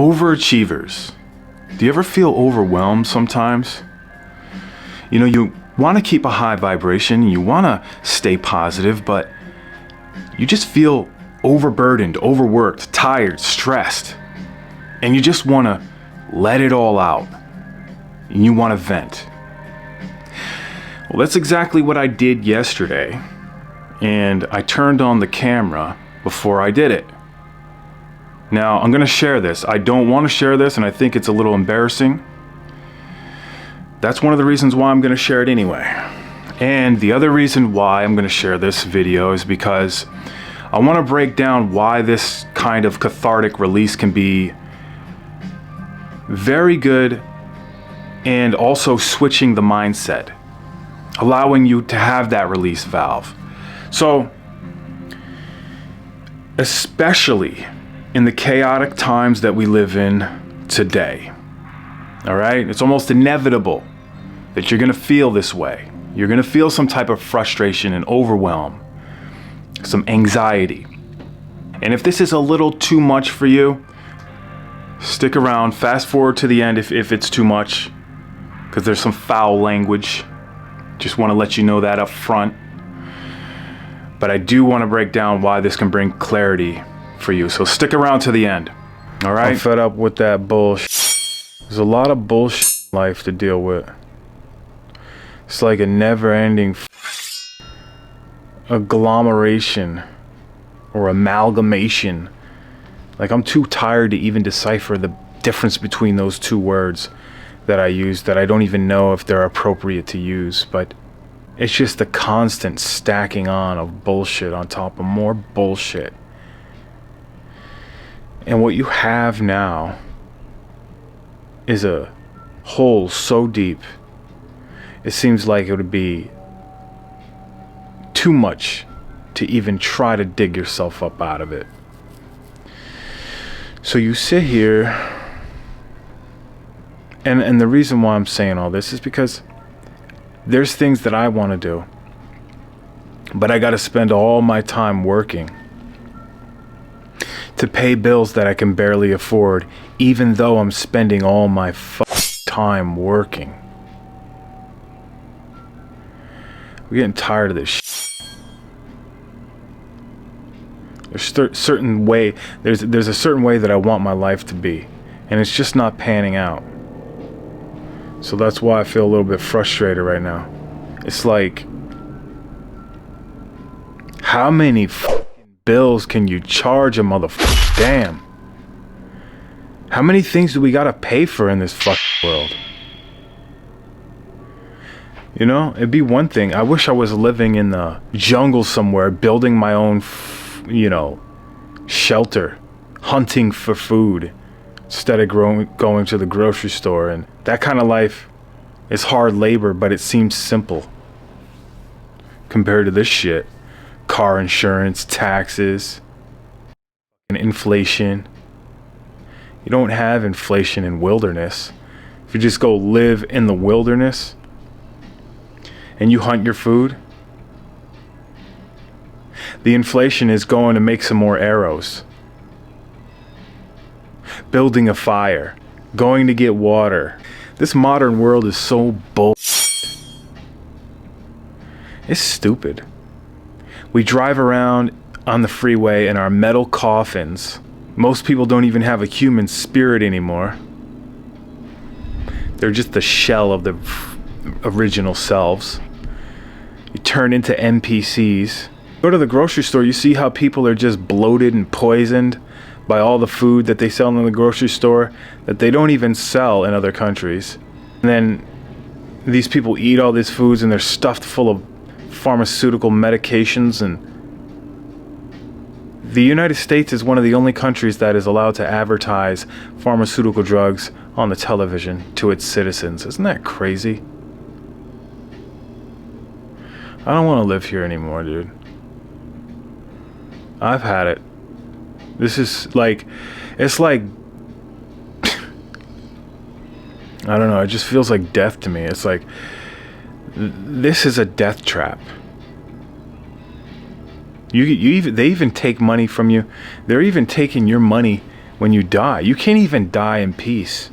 Overachievers. Do you ever feel overwhelmed sometimes? You know, you want to keep a high vibration, you want to stay positive, but you just feel overburdened, overworked, tired, stressed, and you just want to let it all out, and you want to vent. Well, that's exactly what I did yesterday, and I turned on the camera before I did it. Now, I'm going to share this. I don't want to share this, and I think it's a little embarrassing. That's one of the reasons why I'm going to share it anyway. And the other reason why I'm going to share this video is because I want to break down why this kind of cathartic release can be very good, and also switching the mindset, allowing you to have that release valve. So, especially in the chaotic times that we live in today, all right? It's almost inevitable that you're gonna feel this way. You're gonna feel some type of frustration and overwhelm, some anxiety. And if this is a little too much for you, stick around, fast forward to the end if it's too much, because there's some foul language. Just wanna let you know that up front. But I do wanna break down why this can bring clarity for you, so stick around to the end. All right? I'm fed up with that bullshit. There's a lot of bullshit in life to deal with. It's like a never-ending agglomeration or amalgamation. Like, I'm too tired to even decipher the difference between those two words that I use, that I don't even know if they're appropriate to use. But it's just the constant stacking on of bullshit on top of more bullshit. And what you have now is a hole so deep, it seems like it would be too much to even try to dig yourself up out of it. So you sit here, and the reason why I'm saying all this is because there's things that I want to do, but I got to spend all my time working to pay bills that I can barely afford, even though I'm spending all my time working. We're getting tired of this shit. There's a certain way that I want my life to be, and it's just not panning out. So that's why I feel a little bit frustrated right now. It's like, how many bills can you charge a motherfucker? Damn. How many things do we gotta pay for in this fucking world? You know, it'd be one thing. I wish I was living in the jungle somewhere, building my own, shelter, hunting for food, instead of going to the grocery store. And that kind of life is hard labor, but it seems simple compared to this shit. Car insurance, taxes, and inflation. You don't have inflation in wilderness. If you just go live in the wilderness and you hunt your food, the inflation is going to make some more arrows, building a fire, going to get water. This modern world is so bullshit. It's stupid. We drive around on the freeway in our metal coffins. Most people don't even have a human spirit anymore. They're just the shell of the original selves. You turn into NPCs. Go to the grocery store, you see how people are just bloated and poisoned by all the food that they sell in the grocery store that they don't even sell in other countries. And then these people eat all these foods and they're stuffed full of pharmaceutical medications. And the United States is one of the only countries that is allowed to advertise pharmaceutical drugs on the television to its citizens. Isn't that crazy? I don't want to live here anymore, dude. I've had it. This is like, it's like, I don't know, it just feels like death to me. It's like, this is a death trap. They even take money from you. They're even taking your money when you die. You can't even die in peace.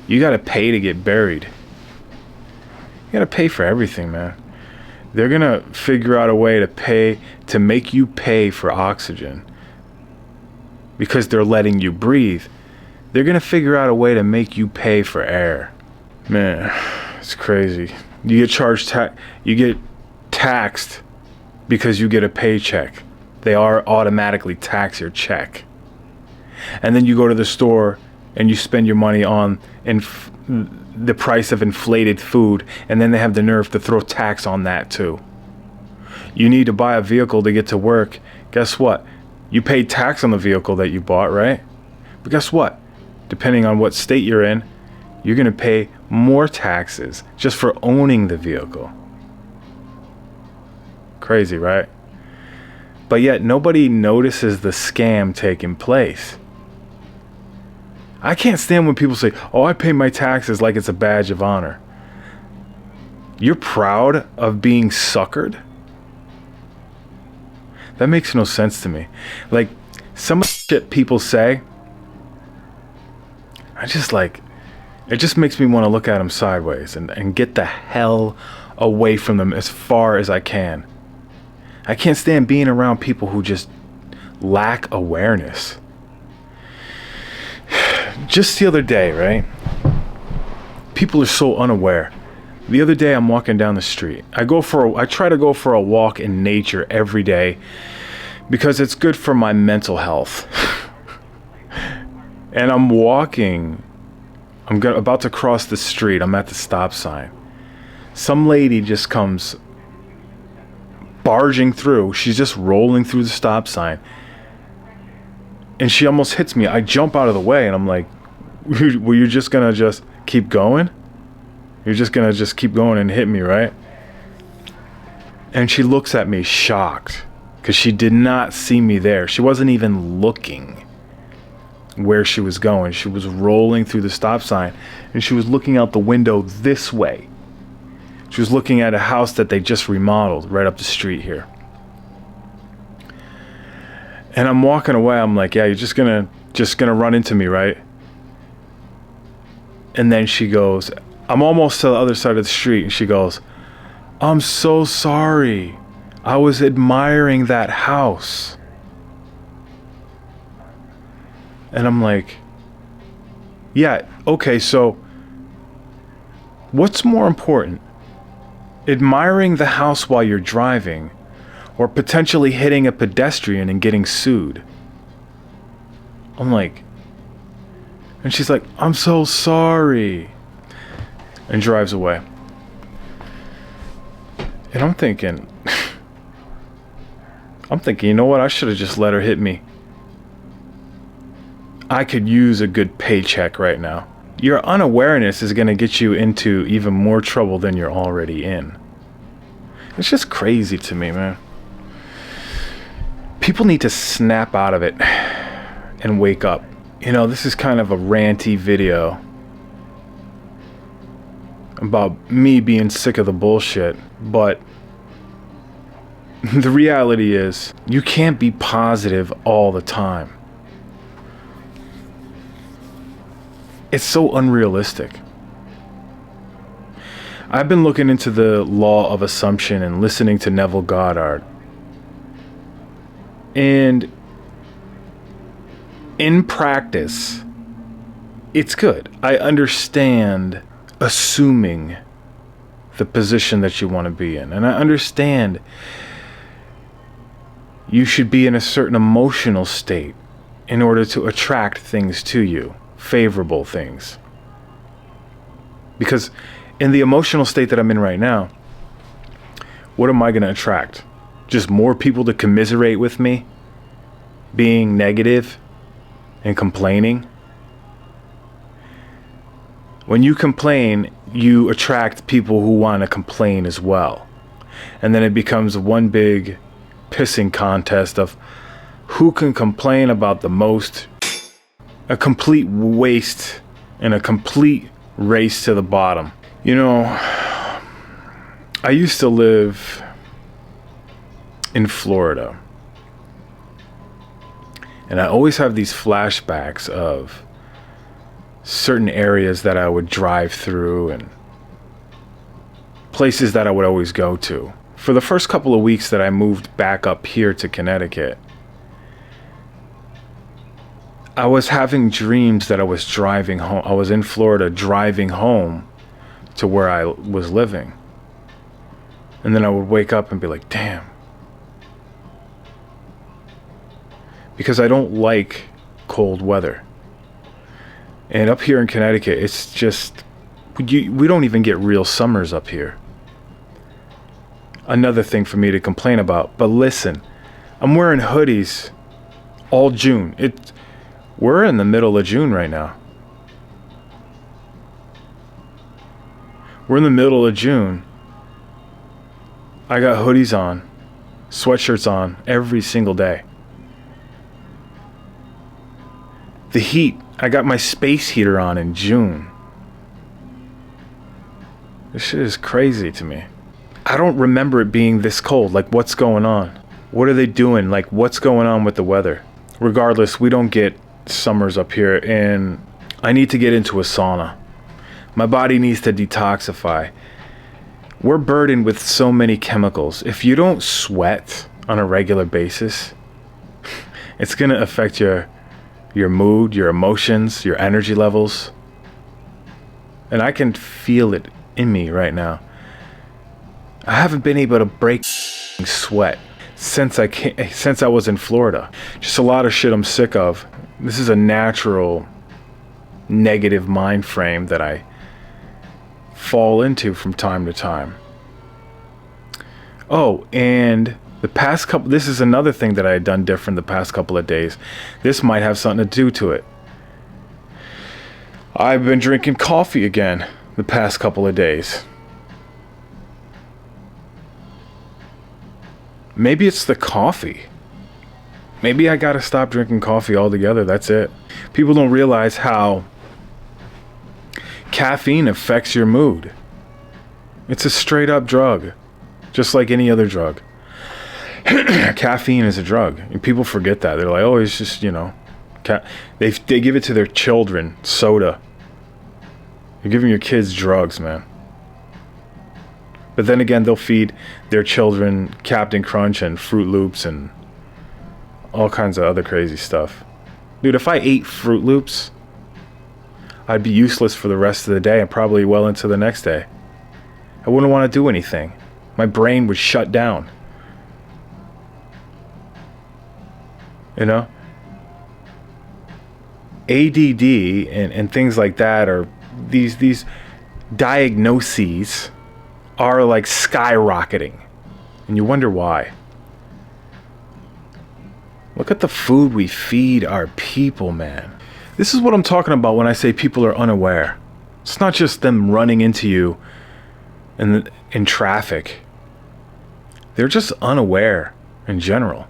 You gotta pay to get buried. You gotta pay for everything, man. They're gonna figure out a way to make you pay for oxygen because they're letting you breathe. They're gonna figure out a way to make you pay for air. Man, it's crazy. You get charged you get taxed because you get a paycheck. They automatically tax your check. And then you go to the store and you spend your money on the price of inflated food, and then they have the nerve to throw tax on that too. You need to buy a vehicle to get to work. Guess what? You pay tax on the vehicle that you bought, right? But guess what? Depending on what state you're in, you're gonna pay more taxes just for owning the vehicle. Crazy, right? But yet nobody notices the scam taking place. I can't stand when people say, oh, I pay my taxes like it's a badge of honor. You're proud of being suckered? That makes no sense to me. Like, some of the shit people say, it just makes me want to look at them sideways and get the hell away from them as far as I can. I can't stand being around people who just lack awareness. Just the other day, right? People are so unaware. The other day I'm walking down the street. I try to go for a walk in nature every day because it's good for my mental health. And I'm walking. About to cross the street. I'm at the stop sign. Some lady just comes barging through. She's just rolling through the stop sign. And she almost hits me. I jump out of the way and I'm like, were you just gonna just keep going? You're just gonna just keep going and hit me, right? And she looks at me shocked because she did not see me there. She wasn't even looking where she was going. She was rolling through the stop sign and she was looking out the window this way. She was looking at a house that they just remodeled right up the street here. And I'm walking away. I'm like, yeah, you're just gonna run into me, right? And then she goes, I'm almost to the other side of the street, and she goes, I'm so sorry. I was admiring that house. And I'm like, yeah, okay, so what's more important? Admiring the house while you're driving, or potentially hitting a pedestrian and getting sued? I'm like, and she's like, I'm so sorry, and drives away. And I'm thinking, you know what? I should have just let her hit me. I could use a good paycheck right now. Your unawareness is going to get you into even more trouble than you're already in. It's just crazy to me, man. People need to snap out of it and wake up. You know, this is kind of a ranty video about me being sick of the bullshit, but the reality is you can't be positive all the time. It's so unrealistic. I've been looking into the law of assumption and listening to Neville Goddard. And in practice, it's good. I understand assuming the position that you want to be in. And I understand you should be in a certain emotional state in order to attract things to you, favorable things. Because in the emotional state that I'm in right now, what am I going to attract? Just more people to commiserate with me, being negative and complaining? When you complain, you attract people who want to complain as well. And then it becomes one big pissing contest of who can complain about the most. A complete waste and a complete race to the bottom. You know, I used to live in Florida. And I always have these flashbacks of certain areas that I would drive through and places that I would always go to. For the first couple of weeks that I moved back up here to Connecticut, I was having dreams that I was driving home. I was in Florida driving home to where I was living. And then I would wake up and be like, damn. Because I don't like cold weather. And up here in Connecticut, it's just, we don't even get real summers up here. Another thing for me to complain about. But listen, I'm wearing hoodies all June. We're in the middle of June right now. We're in the middle of June. I got hoodies on, sweatshirts on every single day. The heat, I got my space heater on in June. This shit is crazy to me. I don't remember it being this cold. Like, what's going on? What are they doing? Like, what's going on with the weather? Regardless, we don't get summers up here, and I need to get into a sauna. My body needs to detoxify. We're burdened with so many chemicals. If you don't sweat on a regular basis, it's going to affect your mood, your emotions, your energy levels. And I can feel it in me right now. I haven't been able to break sweat since I was in Florida. Just a lot of shit I'm sick of. This is a natural negative mind frame that I fall into from time to time. Oh, and this is another thing that I had done different the past couple of days. This might have something to do to it. I've been drinking coffee again the past couple of days. Maybe it's the coffee. Maybe I gotta stop drinking coffee altogether. That's it. People don't realize how caffeine affects your mood. It's a straight up drug, just like any other drug. Caffeine is a drug, and people forget that. They're like, oh, it's just, they give it to their children, soda. You're giving your kids drugs, man. But then again, they'll feed their children Captain Crunch and Fruit Loops and all kinds of other crazy stuff. Dude, if I ate Fruit Loops, I'd be useless for the rest of the day and probably well into the next day. I wouldn't want to do anything. My brain would shut down. ADD and things like that, or these diagnoses are like skyrocketing, and you wonder why. Look at the food we feed our people, man. This is what I'm talking about when I say people are unaware. It's not just them running into you in traffic. They're just unaware in general.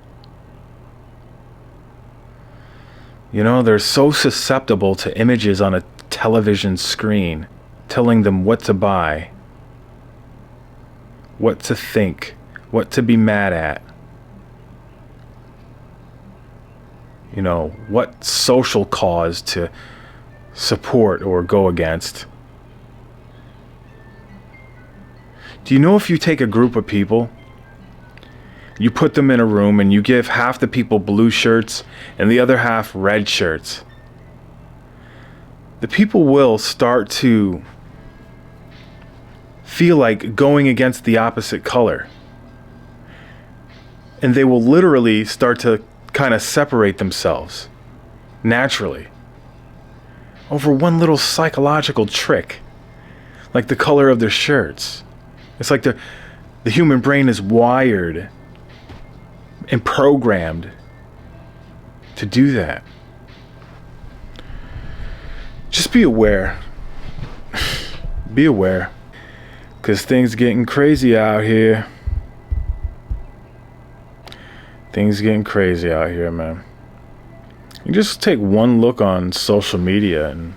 They're so susceptible to images on a television screen telling them what to buy, what to think, what to be mad at. What social cause to support or go against. Do you know if you take a group of people, you put them in a room and you give half the people blue shirts and the other half red shirts, the people will start to feel like going against the opposite color. And they will literally start to kind of separate themselves naturally over one little psychological trick, like the color of their shirts. It's like the human brain is wired and programmed to do that. Just be aware. Be aware. Because things getting crazy out here. Things getting crazy out here, man. You just take one look on social media and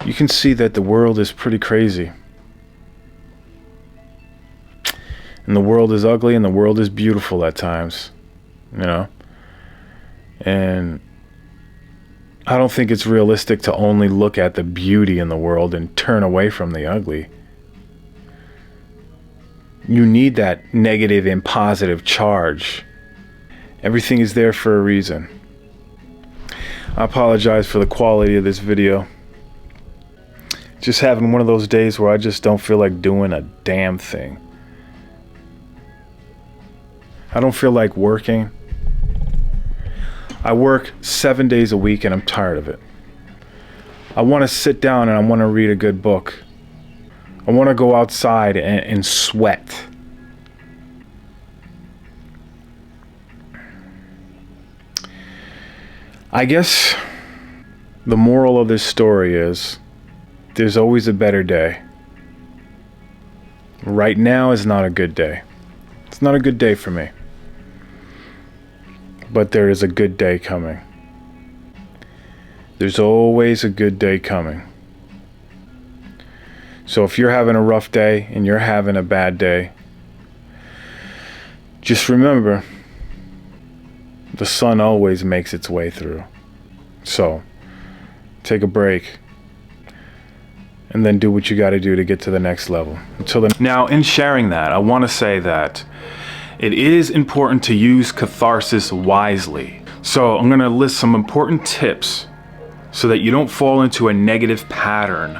you can see that the world is pretty crazy. And the world is ugly and the world is beautiful at times, And I don't think it's realistic to only look at the beauty in the world and turn away from the ugly. You need that negative and positive charge. Everything is there for a reason. I apologize for the quality of this video. Just having one of those days where I just don't feel like doing a damn thing. I don't feel like working. I work 7 days a week and I'm tired of it. I want to sit down and I want to read a good book. I want to go outside and sweat. I guess the moral of this story is there's always a better day. Right now is not a good day. It's not a good day for me. But there is a good day coming. There's always a good day coming. So if you're having a rough day and you're having a bad day, just remember, the sun always makes its way through. So take a break and then do what you got to do to get to the next level. Now, in sharing that, I want to say that it is important to use catharsis wisely. So I'm going to list some important tips so that you don't fall into a negative pattern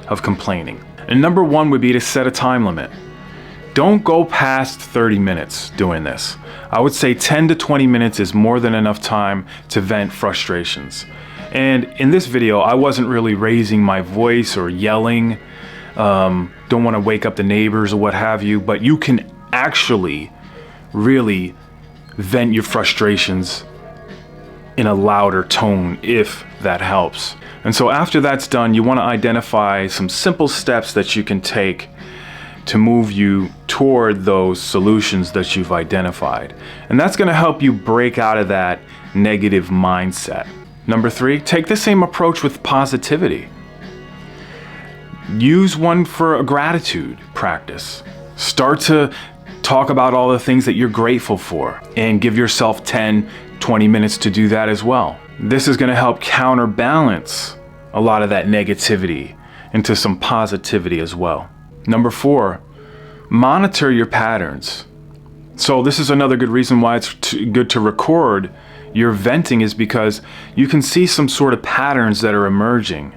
of complaining. And number one would be to set a time limit. Don't go past 30 minutes doing this. I would say 10 to 20 minutes is more than enough time to vent frustrations. And in this video, I wasn't really raising my voice or yelling. Don't want to wake up the neighbors or what have you, but you can actually really vent your frustrations in a louder tone if that helps. And so after that's done, you want to identify some simple steps that you can take to move you toward those solutions that you've identified. And that's going to help you break out of that negative mindset. Number 3, take the same approach with positivity. Use one for a gratitude practice. Start to talk about all the things that you're grateful for and give yourself 10, 20 minutes to do that as well. This is going to help counterbalance a lot of that negativity into some positivity as well. Number 4, monitor your patterns. So this is another good reason why it's good to record your venting, is because you can see some sort of patterns that are emerging.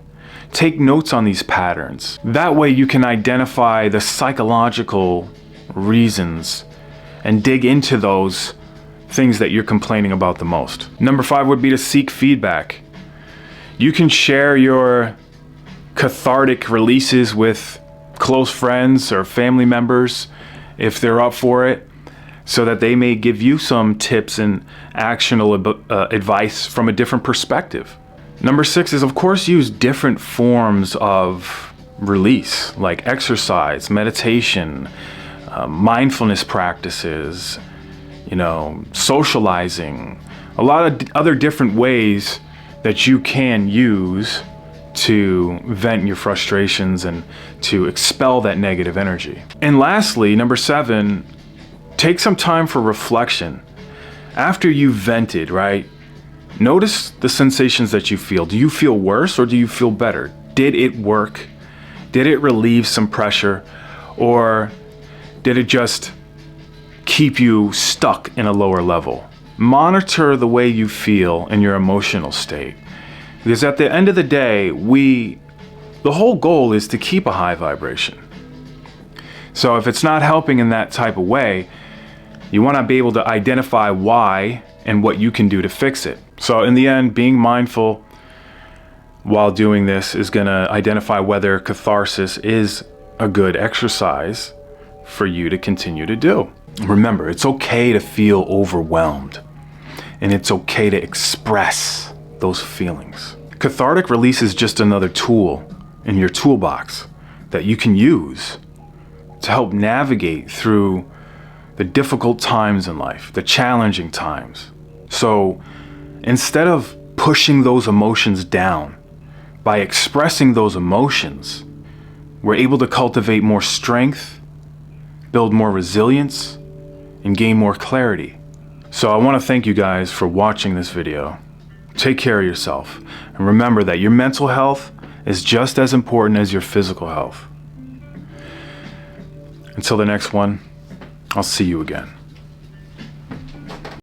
Take notes on these patterns. That way you can identify the psychological reasons and dig into those things that you're complaining about the most. Number 5 would be to seek feedback. You can share your cathartic releases with close friends or family members if they're up for it, so that they may give you some tips and actionable advice from a different perspective. Number 6 is, of course, use different forms of release, like exercise, meditation, mindfulness practices, socializing, a lot of other different ways that you can use to vent your frustrations and to expel that negative energy. And lastly, number 7, take some time for reflection. After you've vented, right? Notice the sensations that you feel. Do you feel worse or do you feel better? Did it work? Did it relieve some pressure? Or did it just keep you stuck in a lower level? Monitor the way you feel in your emotional state. Because at the end of the day, the whole goal is to keep a high vibration. So if it's not helping in that type of way, you want to be able to identify why and what you can do to fix it. So in the end, being mindful while doing this is going to identify whether catharsis is a good exercise for you to continue to do. Remember, it's okay to feel overwhelmed, and it's okay to express those feelings. Cathartic release is just another tool in your toolbox that you can use to help navigate through the difficult times in life, the challenging times. So instead of pushing those emotions down, by expressing those emotions, we're able to cultivate more strength, build more resilience, and gain more clarity. So I want to thank you guys for watching this video. Take care of yourself. And remember that your mental health is just as important as your physical health. Until the next one, I'll see you again.